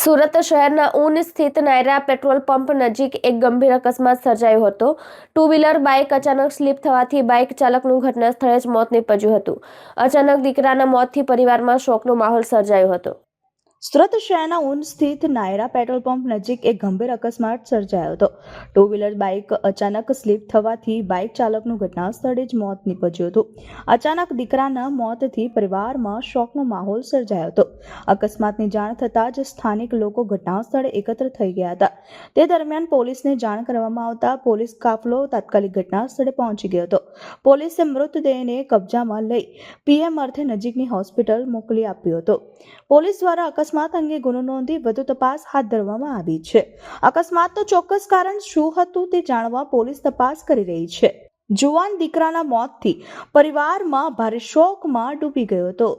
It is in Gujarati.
સુરત શહેરના ઊન સ્થિત નાયરા પેટ્રોલ પંપ નજીક એક ગંભીર અકસ્માત સર્જાયો હતો। ટુ વ્હીલર બાઇક અચાનક સ્લીપ થવાથી બાઇક ચાલકનું ઘટના સ્થળે જ મોત નીપજ્યું હતું। અચાનક દીકરાના મોતથી પરિવારમાં શોકનો માહોલ સર્જાયો હતો। સુરત શહેરના ઊન સ્થિત નાયરા પેટ્રોલ પંપ નજીક એક ગંભીર અકસ્માત સર્જાયો હતો। ટુ વ્હીલર બાઇક અચાનક સ્લીપ થવાથી બાઇક ચાલકનું ઘટના સ્થળે જ મોત નીપજ્યું હતું। અચાનક દીકરાના મોતથી પરિવારમાં શોકનો માહોલ સર્જાયો હતો। અકસ્માતની જાણ થતાં જ સ્થાનિક લોકો ઘટના સ્થળે એકત્ર થઈ ગયા હતા। તે દરમિયાન પોલીસને જાણ કરવામાં આવતા પોલીસ કાફલો તાત્કાલિક ઘટના સ્થળે પહોંચી ગયો હતો। પોલીસે મૃતદેહને કબજામાં લઈ પીએમ અર્થે નજીકની હોસ્પિટલ મોકલી આપ્યો હતો। પોલીસ દ્વારા અકસ્માત અંગે ગુનો નોંધી વધુ તપાસ હાથ ધરવામાં આવી છે। અકસ્માતનું ચોક્કસ કારણ શું હતું તે જાણવા પોલીસ તપાસ કરી રહી છે। જુવાન દીકરાના મોતથી પરિવારમાં ભારે શોકમાં ડૂબી ગયો હતો।